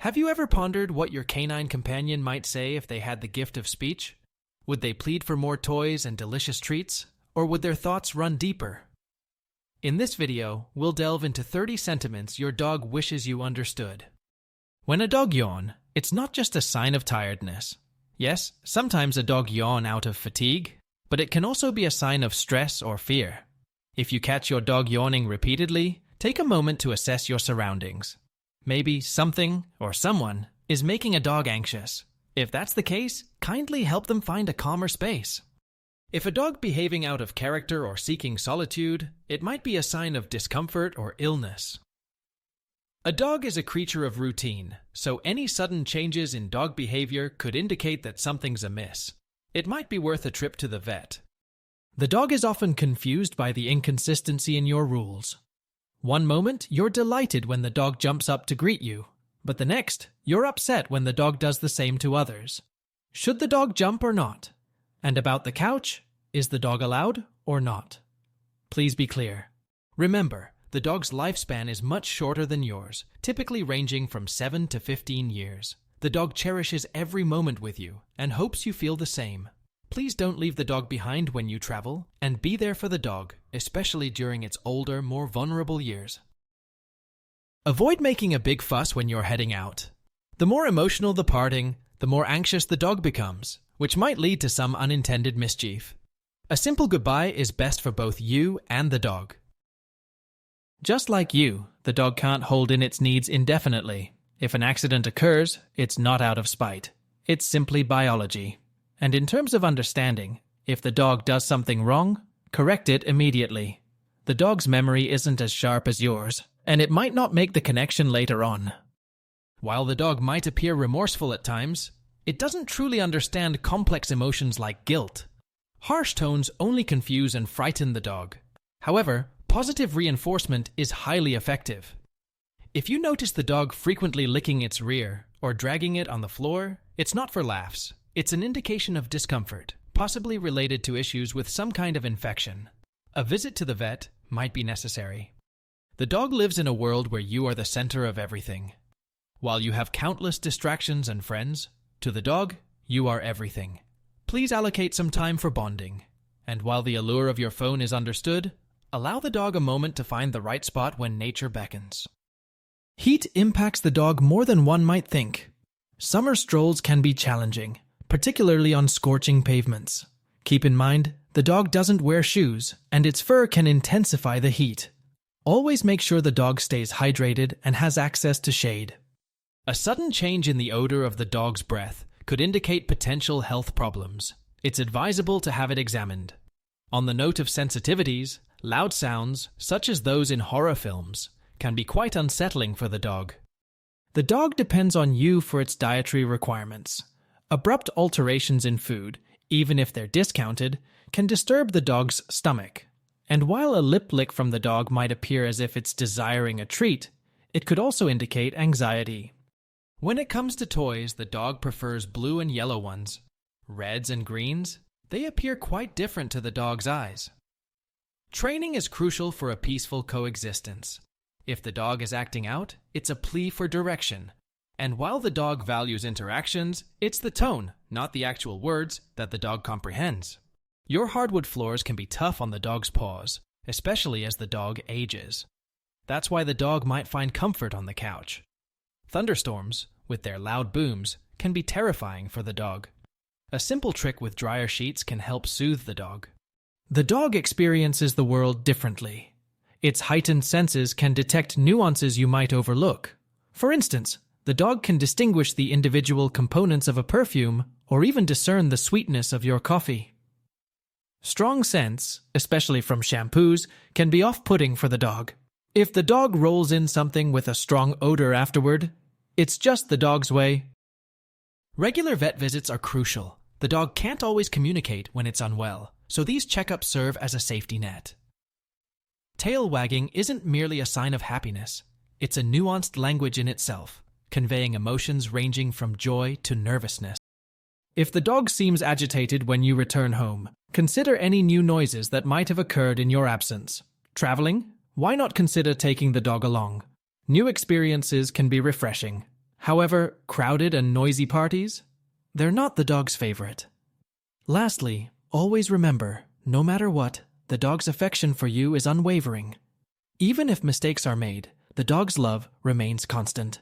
Have you ever pondered what your canine companion might say if they had the gift of speech? Would they plead for more toys and delicious treats, or would their thoughts run deeper? In this video, we'll delve into 30 sentiments your dog wishes you understood. When a dog yawns, it's not just a sign of tiredness. Yes, sometimes a dog yawns out of fatigue, but it can also be a sign of stress or fear. If you catch your dog yawning repeatedly, take a moment to assess your surroundings. Maybe something or someone is making a dog anxious. If that's the case, kindly help them find a calmer space. If a dog behaving out of character or seeking solitude, it might be a sign of discomfort or illness. A dog is a creature of routine, so any sudden changes in dog behavior could indicate that something's amiss. It might be worth a trip to the vet. The dog is often confused by the inconsistency in your rules. One moment, you're delighted when the dog jumps up to greet you, but the next, you're upset when the dog does the same to others. Should the dog jump or not? And about the couch, is the dog allowed or not? Please be clear. Remember, the dog's lifespan is much shorter than yours, typically ranging from 7 to 15 years. The dog cherishes every moment with you and hopes you feel the same. Please don't leave the dog behind when you travel, and be there for the dog, especially during its older, more vulnerable years. Avoid making a big fuss when you're heading out. The more emotional the parting, the more anxious the dog becomes, which might lead to some unintended mischief. A simple goodbye is best for both you and the dog. Just like you, the dog can't hold in its needs indefinitely. If an accident occurs, it's not out of spite. It's simply biology. And in terms of understanding, if the dog does something wrong, correct it immediately. The dog's memory isn't as sharp as yours, and it might not make the connection later on. While the dog might appear remorseful at times, it doesn't truly understand complex emotions like guilt. Harsh tones only confuse and frighten the dog. However, positive reinforcement is highly effective. If you notice the dog frequently licking its rear or dragging it on the floor, it's not for laughs. It's an indication of discomfort, possibly related to issues with some kind of infection. A visit to the vet might be necessary. The dog lives in a world where you are the center of everything. While you have countless distractions and friends, to the dog, you are everything. Please allocate some time for bonding. And while the allure of your phone is understood, allow the dog a moment to find the right spot when nature beckons. Heat impacts the dog more than one might think. Summer strolls can be challenging, particularly on scorching pavements. Keep in mind, the dog doesn't wear shoes, and its fur can intensify the heat. Always make sure the dog stays hydrated and has access to shade. A sudden change in the odor of the dog's breath could indicate potential health problems. It's advisable to have it examined. On the note of sensitivities, loud sounds, such as those in horror films, can be quite unsettling for the dog. The dog depends on you for its dietary requirements. Abrupt alterations in food, even if they're discounted, can disturb the dog's stomach. And while a lip lick from the dog might appear as if it's desiring a treat, it could also indicate anxiety. When it comes to toys, the dog prefers blue and yellow ones. Reds and greens, they appear quite different to the dog's eyes. Training is crucial for a peaceful coexistence. If the dog is acting out, it's a plea for direction. And while the dog values interactions, it's the tone, not the actual words, that the dog comprehends. Your hardwood floors can be tough on the dog's paws, especially as the dog ages. That's why the dog might find comfort on the couch. Thunderstorms, with their loud booms, can be terrifying for the dog. A simple trick with dryer sheets can help soothe the dog. The dog experiences the world differently. Its heightened senses can detect nuances you might overlook. For instance, the dog can distinguish the individual components of a perfume or even discern the sweetness of your coffee. Strong scents, especially from shampoos, can be off-putting for the dog. If the dog rolls in something with a strong odor afterward, it's just the dog's way. Regular vet visits are crucial. The dog can't always communicate when it's unwell, so these checkups serve as a safety net. Tail wagging isn't merely a sign of happiness. It's a nuanced language in itself, conveying emotions ranging from joy to nervousness. If the dog seems agitated when you return home, consider any new noises that might have occurred in your absence. Traveling? Why not consider taking the dog along? New experiences can be refreshing. However, crowded and noisy parties? They're not the dog's favorite. Lastly, always remember, no matter what, the dog's affection for you is unwavering. Even if mistakes are made, the dog's love remains constant.